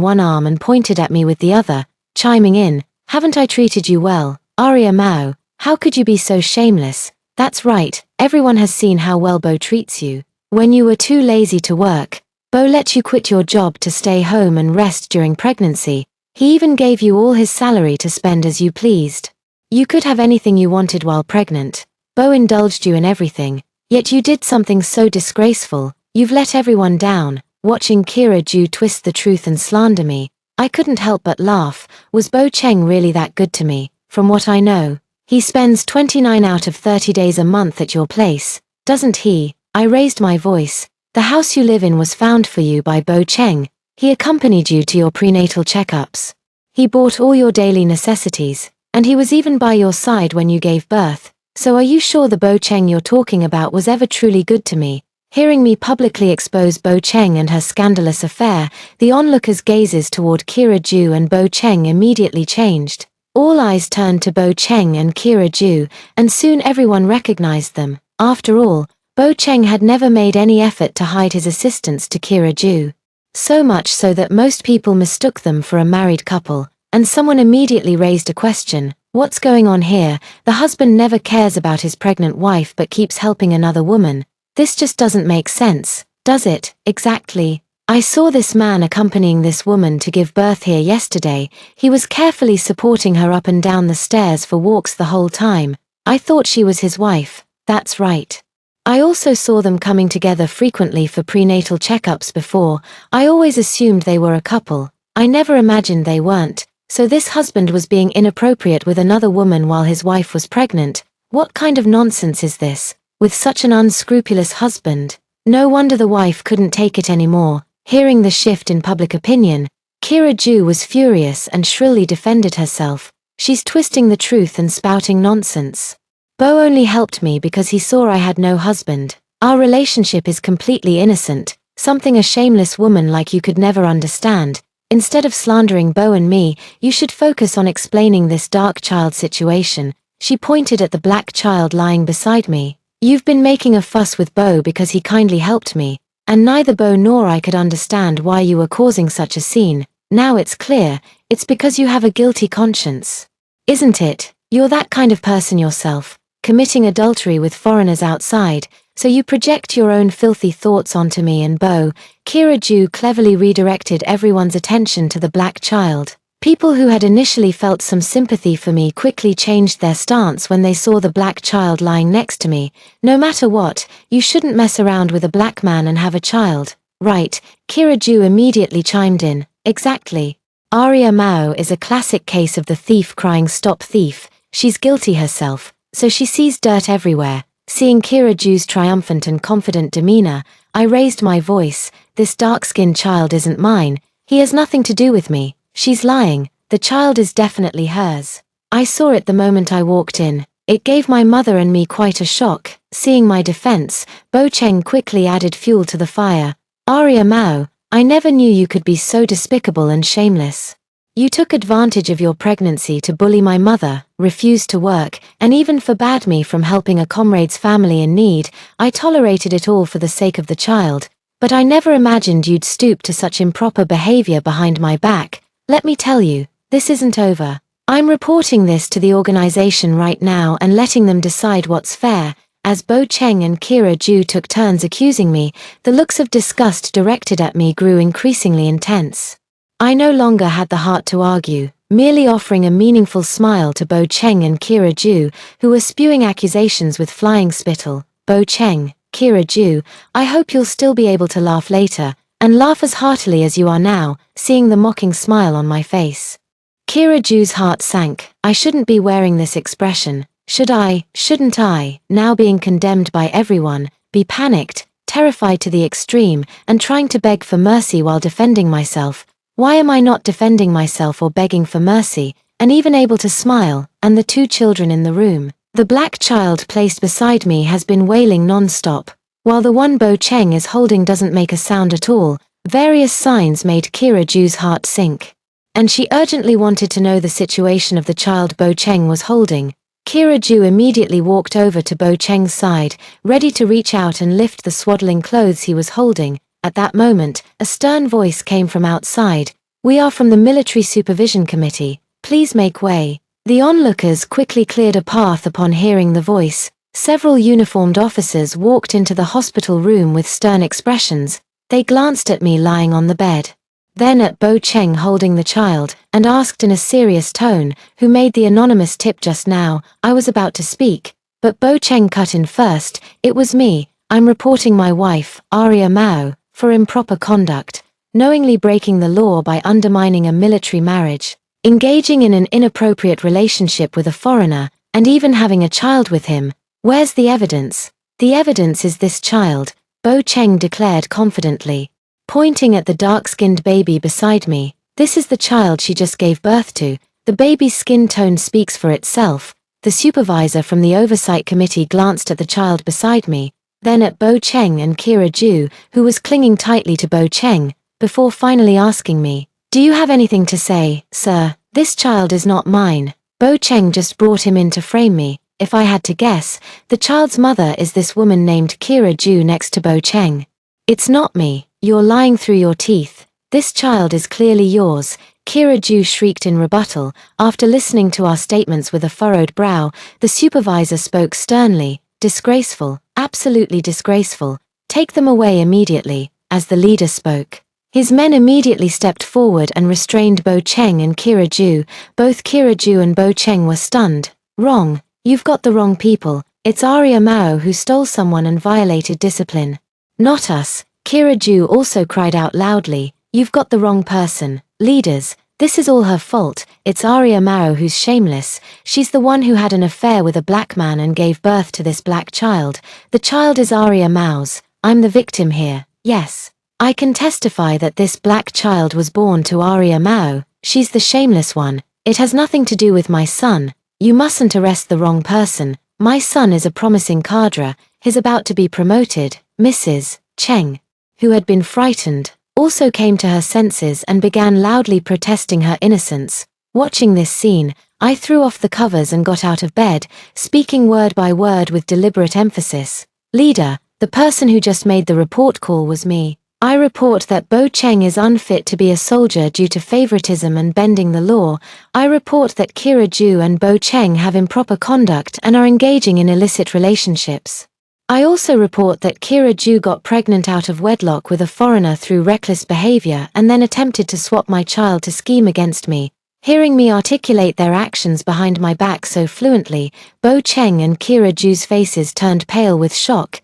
one arm and pointed at me with the other, chiming in, haven't I treated you well, Arya Mao? How could you be so shameless? That's right, everyone has seen how well Bo treats you. When you were too lazy to work, Bo let you quit your job to stay home and rest during pregnancy. He even gave you all his salary to spend as you pleased. You could have anything you wanted while pregnant. Bo indulged you in everything, yet you did something so disgraceful. You've let everyone down. Watching Kira Ju twist the truth and slander me, I couldn't help but laugh. Was Bo Cheng really that good to me? From what I know, he spends 29 out of 30 days a month at your place, doesn't he? I raised my voice. The house you live in was found for you by Bo Cheng. He accompanied you to your prenatal checkups. He bought all your daily necessities, and he was even by your side when you gave birth. So are you sure the Bo Cheng you're talking about was ever truly good to me? Hearing me publicly expose Bo Cheng and her scandalous affair, the onlookers' gazes toward Kira Ju and Bo Cheng immediately changed. All eyes turned to Bo Cheng and Kira Ju, and soon everyone recognized them. After all, Bo Cheng had never made any effort to hide his assistance to Kira Ju. So much so that most people mistook them for a married couple, and someone immediately raised a question. What's going on here? The husband never cares about his pregnant wife but keeps helping another woman. This just doesn't make sense, does it? Exactly. I saw this man accompanying this woman to give birth here yesterday. He was carefully supporting her up and down the stairs for walks the whole time. I thought she was his wife. That's right. I also saw them coming together frequently for prenatal checkups before. I always assumed they were a couple. I never imagined they weren't. So this husband was being inappropriate with another woman while his wife was pregnant. What kind of nonsense is this? With such an unscrupulous husband, no wonder the wife couldn't take it anymore. Hearing the shift in public opinion, Kira Ju was furious and shrilly defended herself. She's twisting the truth and spouting nonsense. Bo only helped me because he saw I had no husband. Our relationship is completely innocent, something a shameless woman like you could never understand. Instead of slandering Bo and me, you should focus on explaining this dark child situation. She pointed at the black child lying beside me. You've been making a fuss with Bo because he kindly helped me, and neither Bo nor I could understand why you were causing such a scene. Now it's clear, it's because you have a guilty conscience. Isn't it? You're that kind of person yourself, committing adultery with foreigners outside, so you project your own filthy thoughts onto me and Bo. Kira Ju cleverly redirected everyone's attention to the black child. People who had initially felt some sympathy for me quickly changed their stance when they saw the black child lying next to me. No matter what, you shouldn't mess around with a black man and have a child. Right, Kira Ju immediately chimed in. Exactly. Arya Mao is a classic case of the thief crying stop thief. She's guilty herself, so she sees dirt everywhere. Seeing Kira Ju's triumphant and confident demeanor, I raised my voice. This dark-skinned child isn't mine. He has nothing to do with me. She's lying. The child is definitely hers. I saw it the moment I walked in. It gave my mother and me quite a shock. Seeing my defense, Bo Cheng quickly added fuel to the fire. Arya Mao, I never knew you could be so despicable and shameless. You took advantage of your pregnancy to bully my mother, refused to work, and even forbade me from helping a comrade's family in need. I tolerated it all for the sake of the child, but I never imagined you'd stoop to such improper behavior behind my back. Let me tell you, this isn't over. I'm reporting this to the organization right now and letting them decide what's fair. As Bo Cheng and Kira Ju took turns accusing me, the looks of disgust directed at me grew increasingly intense. I no longer had the heart to argue, merely offering a meaningful smile to Bo Cheng and Kira Ju, who were spewing accusations with flying spittle. Bo Cheng, Kira Ju, I hope you'll still be able to laugh later, and laugh as heartily as you are now, seeing the mocking smile on my face. Kira Ju's heart sank. I shouldn't be wearing this expression. Should I, shouldn't I, now being condemned by everyone, be panicked, terrified to the extreme, and trying to beg for mercy while defending myself? Why am I not defending myself or begging for mercy, and even able to smile? And the two children in the room. The black child placed beside me has been wailing non-stop, while the one Bo Cheng is holding doesn't make a sound at all. Various signs made Kira Ju's heart sink. and she urgently wanted to know the situation of the child Bo Cheng was holding. Kira Ju immediately walked over to Bo Cheng's side, ready to reach out and lift the swaddling clothes he was holding. At that moment, a stern voice came from outside. "We are from the Military Supervision Committee. Please make way." The onlookers quickly cleared a path upon hearing the voice. Several uniformed officers walked into the hospital room with stern expressions. They glanced at me lying on the bed, then at Bo Cheng holding the child, and asked in a serious tone, "Who made the anonymous tip just now?" I was about to speak, but Bo Cheng cut in first. "It was me. I'm reporting my wife, Arya Mao, for improper conduct, knowingly breaking the law by undermining a military marriage, engaging in an inappropriate relationship with a foreigner, and even having a child with him. Where's the evidence?" "The evidence is this child," Bo Cheng declared confidently, pointing at the dark-skinned baby beside me. "This is the child she just gave birth to. The baby's skin tone speaks for itself." The supervisor from the oversight committee glanced at the child beside me, then at Bo Cheng and Kira Ju, who was clinging tightly to Bo Cheng, before finally asking me, "Do you have anything to say, sir? This child is not mine. Bo Cheng just brought him in to frame me. If I had to guess, the child's mother is this woman named Kira Ju next to Bo Cheng." "It's not me. You're lying through your teeth. This child is clearly yours," Kira Ju shrieked in rebuttal. After listening to our statements with a furrowed brow, the supervisor spoke sternly. "Disgraceful, absolutely disgraceful. Take them away immediately." As the leader spoke, his men immediately stepped forward and restrained Bo Cheng and Kira Ju. Both Kira Ju and Bo Cheng were stunned. "Wrong. You've got the wrong people. It's Arya Mao who stole someone and violated discipline. Not us." Kira Ju also cried out loudly, "You've got the wrong person. Leaders, this is all her fault. It's Arya Mao who's shameless. She's the one who had an affair with a black man and gave birth to this black child. The child is Arya Mao's. I'm the victim here. Yes. I can testify that this black child was born to Arya Mao. She's the shameless one. It has nothing to do with my son. You mustn't arrest the wrong person. My son is a promising cadre. He's about to be promoted." Mrs. Cheng, who had been frightened, also came to her senses and began loudly protesting her innocence. Watching this scene, I threw off the covers and got out of bed, speaking word by word with deliberate emphasis. "Leader, the person who just made the report call was me. I report that Bo Cheng is unfit to be a soldier due to favoritism and bending the law. I report that Kira Ju and Bo Cheng have improper conduct and are engaging in illicit relationships. I also report that Kira Ju got pregnant out of wedlock with a foreigner through reckless behavior and then attempted to swap my child to scheme against me." Hearing me articulate their actions behind my back so fluently, Bo Cheng and Kira Ju's faces turned pale with shock.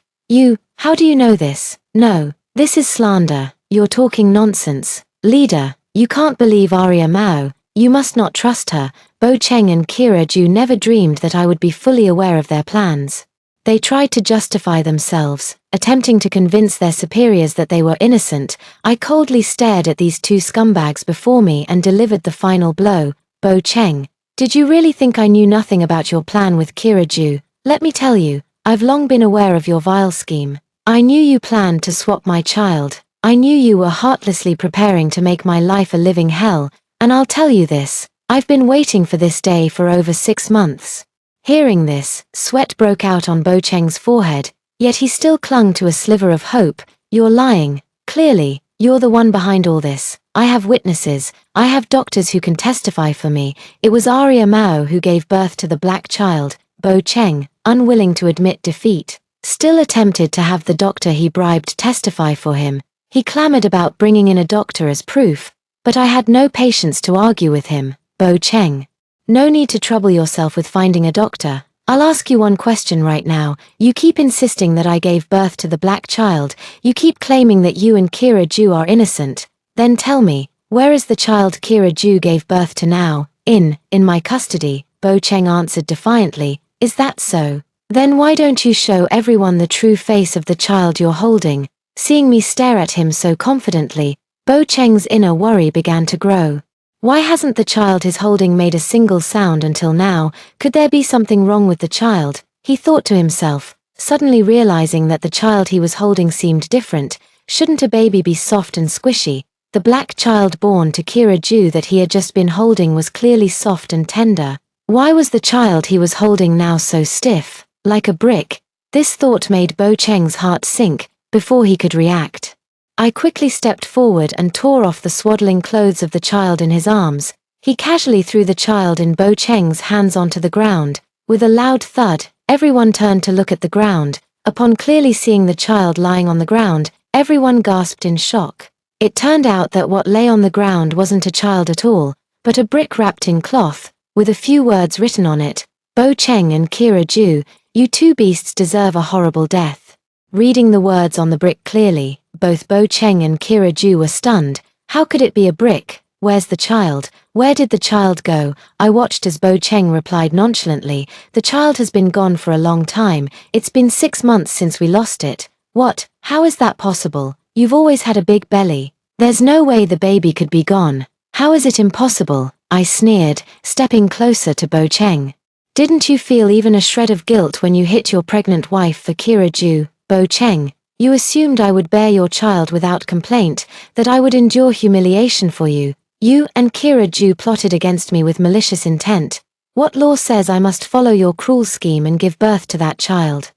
How do you know this?" "No, this is slander. You're talking nonsense. Leader, you can't believe Arya Mao. You must not trust her." Bo Cheng and Kira Ju never dreamed that I would be fully aware of their plans. They tried to justify themselves, attempting to convince their superiors that they were innocent. I coldly stared at these two scumbags before me and delivered the final blow. "Bo Cheng, did you really think I knew nothing about your plan with Kira Ju? Let me tell you, I've long been aware of your vile scheme. I knew you planned to swap my child. I knew you were heartlessly preparing to make my life a living hell, and I'll tell you this, I've been waiting for this day for over 6 months." Hearing this, sweat broke out on Bo Cheng's forehead, yet he still clung to a sliver of hope. "You're lying. Clearly, you're the one behind all this. I have witnesses. I have doctors who can testify for me. It was Arya Mao who gave birth to the black child." Bo Cheng, unwilling to admit defeat, still attempted to have the doctor he bribed testify for him. He clamored about bringing in a doctor as proof, but I had no patience to argue with him. "Bo Cheng, no need to trouble yourself with finding a doctor. I'll ask you one question right now. You keep insisting that I gave birth to the black child. You keep claiming that you and Kira Ju are innocent. Then tell me, where is the child Kira Ju gave birth to now?" In my custody," Bo Cheng answered defiantly. "Is that so? Then why don't you show everyone the true face of the child you're holding?" Seeing me stare at him so confidently, Bo Cheng's inner worry began to grow. Why hasn't the child he's holding made a single sound until now? Could there be something wrong with the child? He thought to himself, suddenly realizing that the child he was holding seemed different. Shouldn't a baby be soft and squishy? The black child born to Kira Ju that he had just been holding was clearly soft and tender. Why was the child he was holding now so stiff, like a brick? This thought made Bo Cheng's heart sink, before he could react. I quickly stepped forward and tore off the swaddling clothes of the child in his arms. He casually threw the child in Bo Cheng's hands onto the ground. With a loud thud, everyone turned to look at the ground. Upon clearly seeing the child lying on the ground, everyone gasped in shock. It turned out that what lay on the ground wasn't a child at all, but a brick wrapped in cloth, with a few words written on it. Bo Cheng and Kira Ju, you two beasts deserve a horrible death. Reading the words on the brick clearly, both Bo Cheng and Kira Ju were stunned. How could it be a brick? Where's the child? Where did the child go? I watched as Bo Cheng replied nonchalantly, the child has been gone for a long time. It's been 6 months since we lost it. What? How is that possible? You've always had a big belly. There's no way the baby could be gone. How is it impossible? I sneered, stepping closer to Bo Cheng. Didn't you feel even a shred of guilt when you hit your pregnant wife for Kira Ju, Bo Cheng? You assumed I would bear your child without complaint, that I would endure humiliation for you. You and Kira Ju plotted against me with malicious intent. What law says I must follow your cruel scheme and give birth to that child?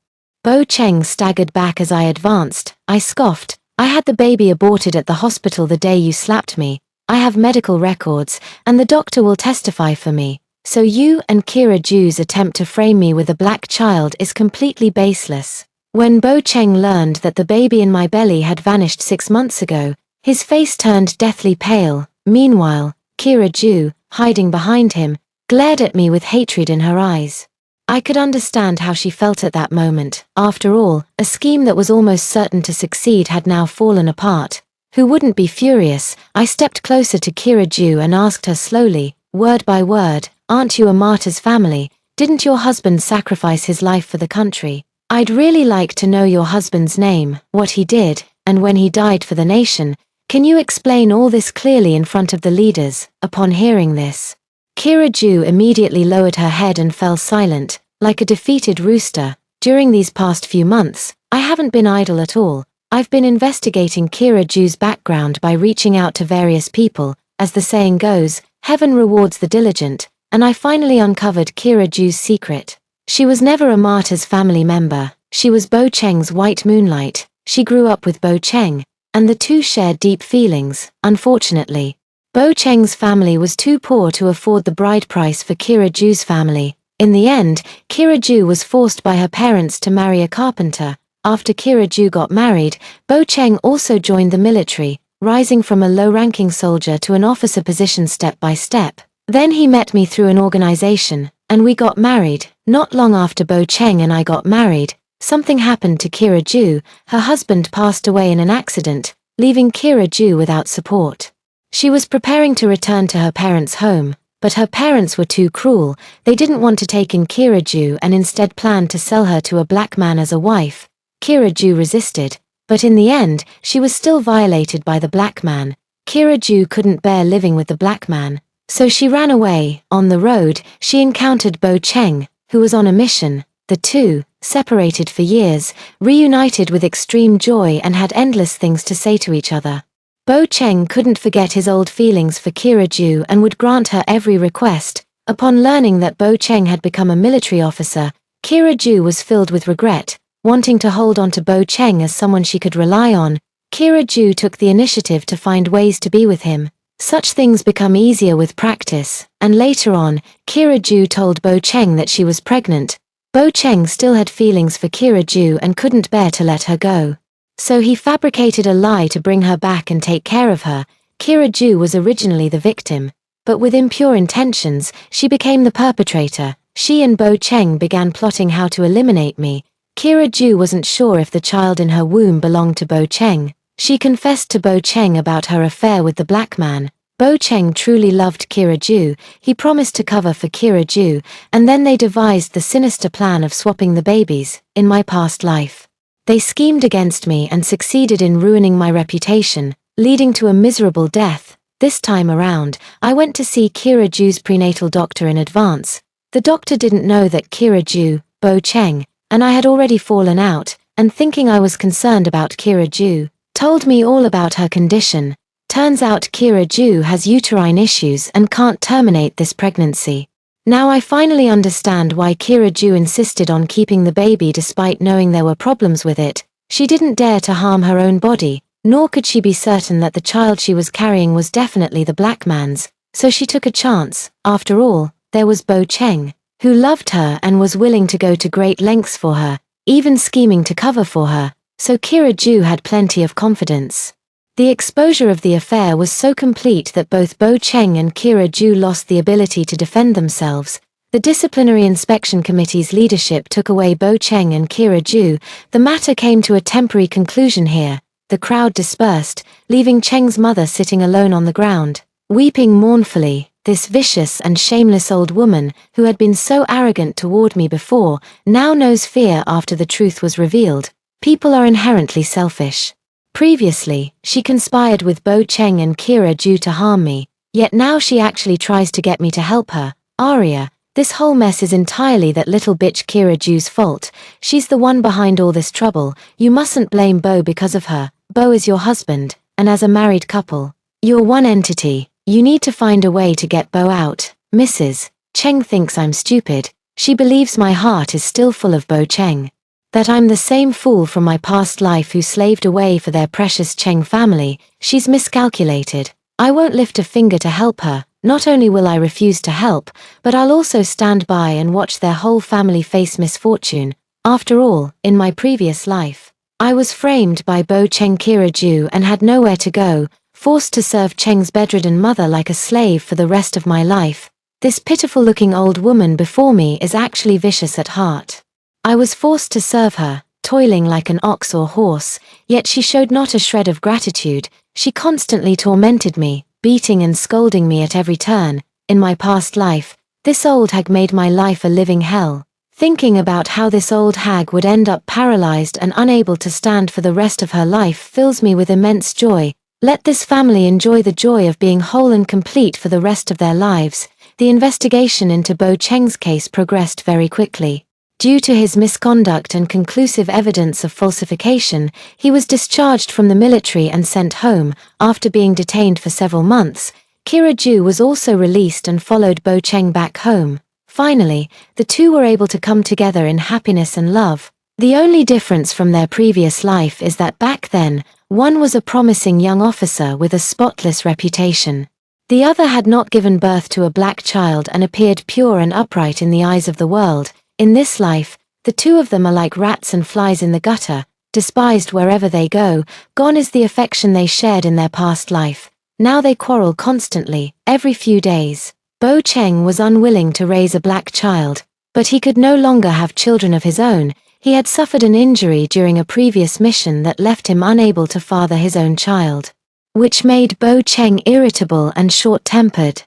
Bo Cheng staggered back as I advanced. I scoffed. I had the baby aborted at the hospital the day you slapped me. I have medical records, and the doctor will testify for me. So you and Kira Ju's attempt to frame me with a black child is completely baseless. When Bo Cheng learned that the baby in my belly had vanished 6 months ago, his face turned deathly pale. Meanwhile, Kira Ju, hiding behind him, glared at me with hatred in her eyes. I could understand how she felt at that moment. After all, a scheme that was almost certain to succeed had now fallen apart. Who wouldn't be furious? I stepped closer to Kira Ju and asked her slowly, word by word, aren't you a martyr's family? Didn't your husband sacrifice his life for the country? I'd really like to know your husband's name, what he did, and when he died for the nation. Can you explain all this clearly in front of the leaders? Upon hearing this, Kira Ju immediately lowered her head and fell silent, like a defeated rooster. During these past few months, I haven't been idle at all. I've been investigating Kira Ju's background by reaching out to various people. As the saying goes, heaven rewards the diligent, and I finally uncovered Kira Ju's secret. She was never a martyr's family member. She was Bo Cheng's white moonlight. She grew up with Bo Cheng, and the two shared deep feelings. Unfortunately, Bo Cheng's family was too poor to afford the bride price for Kira Ju's family. In the end, Kira Ju was forced by her parents to marry a carpenter. After Kira Ju got married, Bo Cheng also joined the military, rising from a low-ranking soldier to an officer position step by step. Then he met me through an organization, and we got married. Not long after Bo Cheng and I got married, something happened to Kira Ju. Her husband passed away in an accident, leaving Kira Ju without support. She was preparing to return to her parents' home, but her parents were too cruel. They didn't want to take in Kira Ju and instead planned to sell her to a black man as a wife. Kira Ju resisted, but in the end, she was still violated by the black man. Kira Ju couldn't bear living with the black man, so she ran away. On the road, she encountered Bo Cheng, who was on a mission. The two, separated for years, reunited with extreme joy and had endless things to say to each other. Bo Cheng couldn't forget his old feelings for Kira Ju and would grant her every request. Upon learning that Bo Cheng had become a military officer, Kira Ju was filled with regret. Wanting to hold on to Bo Cheng as someone she could rely on, Kira Ju took the initiative to find ways to be with him. Such things become easier with practice, and later on, Kira Ju told Bo Cheng that she was pregnant. Bo Cheng still had feelings for Kira Ju and couldn't bear to let her go. So he fabricated a lie to bring her back and take care of her. Kira Ju was originally the victim, but with impure intentions, she became the perpetrator. She and Bo Cheng began plotting how to eliminate me. Kira Ju wasn't sure if the child in her womb belonged to Bo Cheng. She confessed to Bo Cheng about her affair with the black man. Bo Cheng truly loved Kira Ju. He promised to cover for Kira Ju, and then they devised the sinister plan of swapping the babies. In my past life, they schemed against me and succeeded in ruining my reputation, leading to a miserable death. This time around, I went to see Kira Ju's prenatal doctor in advance. The doctor didn't know that Kira Ju, Bo Cheng, and I had already fallen out, and thinking I was concerned about Kira Ju, told me all about her condition. Turns out Kira Ju has uterine issues and can't terminate this pregnancy. Now I finally understand why Kira Ju insisted on keeping the baby despite knowing there were problems with it. She didn't dare to harm her own body, nor could she be certain that the child she was carrying was definitely the black man's, so she took a chance. After all, there was Bo Cheng, who loved her and was willing to go to great lengths for her, even scheming to cover for her, so Kira Ju had plenty of confidence. The exposure of the affair was so complete that both Bo Cheng and Kira Ju lost the ability to defend themselves. The disciplinary inspection committee's leadership took away Bo Cheng and Kira Ju. The matter came to a temporary conclusion here. The crowd dispersed, leaving Cheng's mother sitting alone on the ground, weeping mournfully. This vicious and shameless old woman, who had been so arrogant toward me before, now knows fear after the truth was revealed. People are inherently selfish. Previously, she conspired with Bo Cheng and Kira Ju to harm me, yet now she actually tries to get me to help her. Arya, this whole mess is entirely that little bitch Kira Ju's fault. She's the one behind all this trouble. You mustn't blame Bo because of her. Bo is your husband, and as a married couple, you're one entity. You need to find a way to get Bo out. Mrs. Cheng thinks I'm stupid. She believes my heart is still full of Bo Cheng. That I'm the same fool from my past life who slaved away for their precious Cheng family. She's miscalculated. I won't lift a finger to help her. Not only will I refuse to help, but I'll also stand by and watch their whole family face misfortune. After all, in my previous life, I was framed by Bo Cheng Kira Ju and had nowhere to go, forced to serve Cheng's bedridden mother like a slave for the rest of my life. This pitiful-looking old woman before me is actually vicious at heart. I was forced to serve her, toiling like an ox or horse, yet she showed not a shred of gratitude. She constantly tormented me, beating and scolding me at every turn. In my past life, this old hag made my life a living hell. Thinking about how this old hag would end up paralyzed and unable to stand for the rest of her life fills me with immense joy. Let this family enjoy the joy of being whole and complete for the rest of their lives. The investigation into Bo Cheng's case progressed very quickly. Due to his misconduct and conclusive evidence of falsification, he was discharged from the military and sent home. After being detained for several months, Kira Ju was also released and followed Bo Cheng back home. Finally, the two were able to come together in happiness and love. The only difference from their previous life is that back then, one was a promising young officer with a spotless reputation. The other had not given birth to a black child and appeared pure and upright in the eyes of the world. In this life, the two of them are like rats and flies in the gutter, despised wherever they go. Gone is the affection they shared in their past life. Now they quarrel constantly, every few days. Bo Cheng was unwilling to raise a black child, but he could no longer have children of his own. He had suffered an injury during a previous mission that left him unable to father his own child, which made Bo Cheng irritable and short-tempered.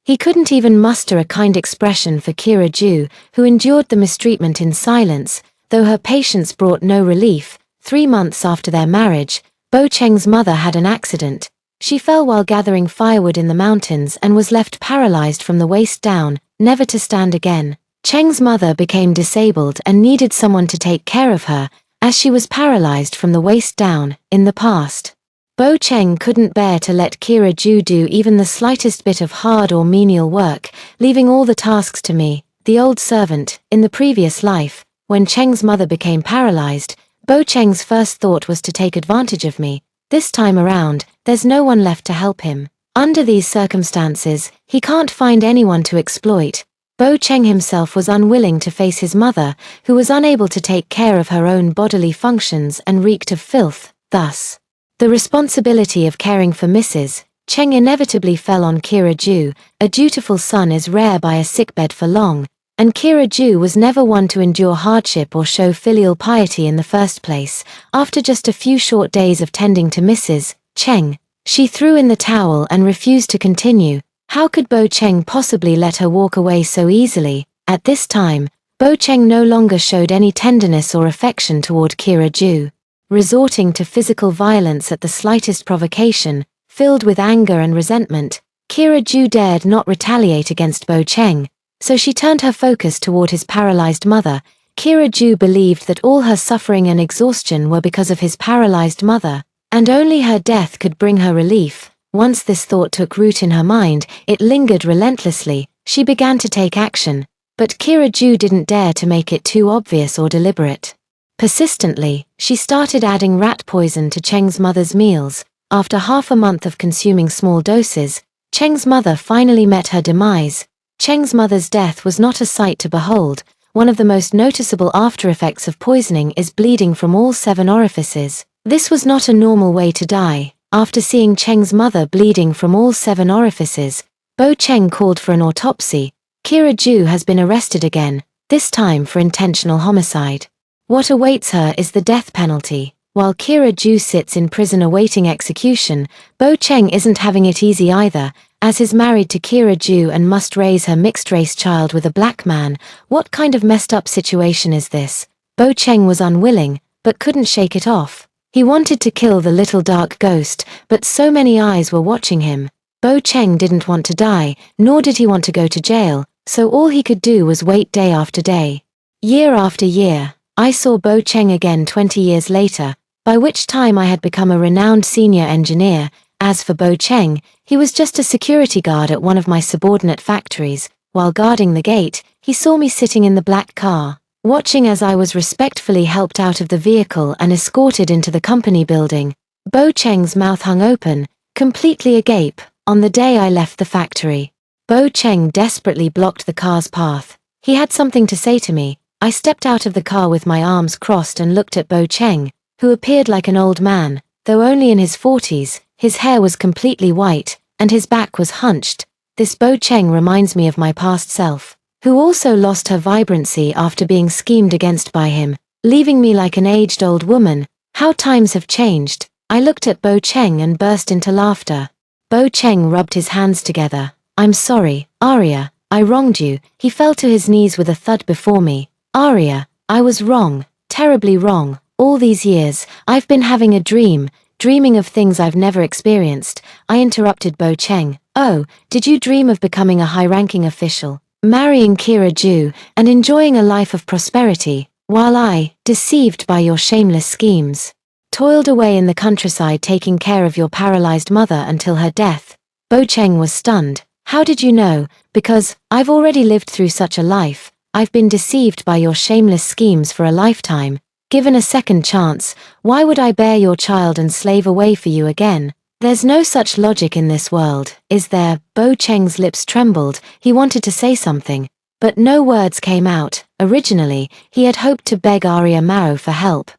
He couldn't even muster a kind expression for Kira Ju, who endured the mistreatment in silence, though her patience brought no relief. 3 months after their marriage, Bo Cheng's mother had an accident. She fell while gathering firewood in the mountains and was left paralyzed from the waist down, never to stand again. Cheng's mother became disabled and needed someone to take care of her, as she was paralyzed from the waist down. In the past, Bo Cheng couldn't bear to let Kira Ju do even the slightest bit of hard or menial work, leaving all the tasks to me, the old servant. In the previous life, when Cheng's mother became paralyzed, Bo Cheng's first thought was to take advantage of me. This time around, there's no one left to help him. Under these circumstances, he can't find anyone to exploit. Bo Cheng himself was unwilling to face his mother, who was unable to take care of her own bodily functions and reeked of filth. Thus, the responsibility of caring for Mrs. Cheng inevitably fell on Kira Ju. A dutiful son is rare by a sickbed for long, and Kira Ju was never one to endure hardship or show filial piety in the first place. After just a few short days of tending to Mrs. Cheng, she threw in the towel and refused to continue. How could Bo Cheng possibly let her walk away so easily? At this time, Bo Cheng no longer showed any tenderness or affection toward Kira Ju, resorting to physical violence at the slightest provocation. Filled with anger and resentment, Kira Ju dared not retaliate against Bo Cheng, so she turned her focus toward his paralyzed mother. Kira Ju believed that all her suffering and exhaustion were because of his paralyzed mother, and only her death could bring her relief. Once this thought took root in her mind, it lingered relentlessly. She began to take action, but Kira-ju didn't dare to make it too obvious or deliberate. Persistently, she started adding rat poison to Cheng's mother's meals. After half a month of consuming small doses, Cheng's mother finally met her demise. Cheng's mother's death was not a sight to behold. One of the most noticeable aftereffects of poisoning is bleeding from all 7 orifices. This was not a normal way to die. After seeing Cheng's mother bleeding from all 7 orifices, Bo Cheng called for an autopsy. Kira-ju has been arrested again, this time for intentional homicide. What awaits her is the death penalty. While Kira-ju sits in prison awaiting execution, Bo Cheng isn't having it easy either, as he's married to Kira-ju and must raise her mixed-race child with a black man. What kind of messed-up situation is this? Bo Cheng was unwilling, but couldn't shake it off. He wanted to kill the little dark ghost, but so many eyes were watching him. Bo Cheng didn't want to die, nor did he want to go to jail, so all he could do was wait day after day. Year after year, I saw Bo Cheng again 20 years later, by which time I had become a renowned senior engineer. As for Bo Cheng, he was just a security guard at one of my subordinate factories. While guarding the gate, he saw me sitting in the black car, watching as I was respectfully helped out of the vehicle and escorted into the company building. Bo Cheng's mouth hung open, completely agape, on the day I left the factory. Bo Cheng desperately blocked the car's path. He had something to say to me. I stepped out of the car with my arms crossed and looked at Bo Cheng, who appeared like an old man, though only in his 40s. His hair was completely white, and his back was hunched. This Bo Cheng reminds me of my past self, who also lost her vibrancy after being schemed against by him, leaving me like an aged old woman. How times have changed. I looked at Bo Cheng and burst into laughter. Bo Cheng rubbed his hands together. I'm sorry, Arya, I wronged you. He fell to his knees with a thud before me. Arya, I was wrong, terribly wrong. All these years, I've been having a dream, dreaming of things I've never experienced. I interrupted Bo Cheng. Oh, did you dream of becoming a high-ranking official, marrying Kira-ju, and enjoying a life of prosperity, while I, deceived by your shameless schemes, toiled away in the countryside taking care of your paralyzed mother until her death? Bo Cheng was stunned. How did you know? Because I've already lived through such a life. I've been deceived by your shameless schemes for a lifetime. Given a second chance, why would I bear your child and slave away for you again? There's no such logic in this world, is there? Bo Cheng's lips trembled. He wanted to say something, but no words came out. Originally, he had hoped to beg Arya Mao for help.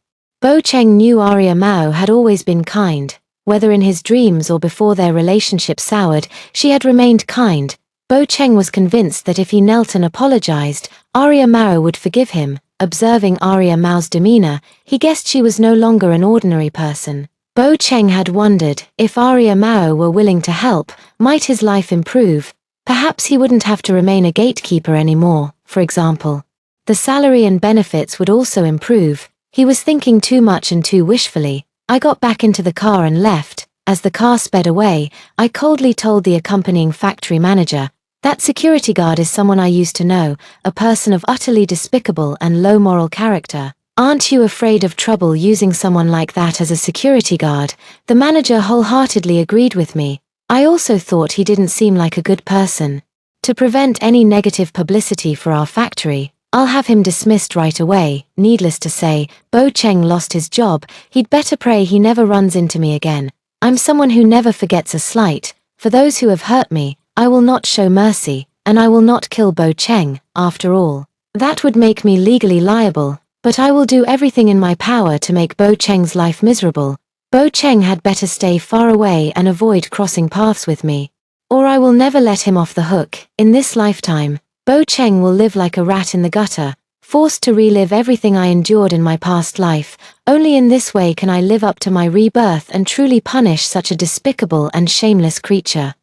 Bo Cheng knew Arya Mao had always been kind. Whether in his dreams or before their relationship soured, she had remained kind. Bo Cheng was convinced that if he knelt and apologized, Arya Mao would forgive him. Observing Arya Mao's demeanor, he guessed she was no longer an ordinary person. Bo Cheng had wondered, if Arya Mao were willing to help, might his life improve? Perhaps he wouldn't have to remain a gatekeeper anymore, for example. The salary and benefits would also improve. He was thinking too much and too wishfully. I got back into the car and left. As the car sped away, I coldly told the accompanying factory manager, that security guard is someone I used to know, a person of utterly despicable and low moral character. Aren't you afraid of trouble using someone like that as a security guard? The manager wholeheartedly agreed with me. I also thought he didn't seem like a good person. To prevent any negative publicity for our factory, I'll have him dismissed right away. Needless to say, Bo Cheng lost his job. He'd better pray he never runs into me again. I'm someone who never forgets a slight. For those who have hurt me, I will not show mercy, and I will not kill Bo Cheng. After all, that would make me legally liable, but I will do everything in my power to make Bo Cheng's life miserable. Bo Cheng had better stay far away and avoid crossing paths with me, or I will never let him off the hook. In this lifetime, Bo Cheng will live like a rat in the gutter, forced to relive everything I endured in my past life. Only in this way can I live up to my rebirth and truly punish such a despicable and shameless creature.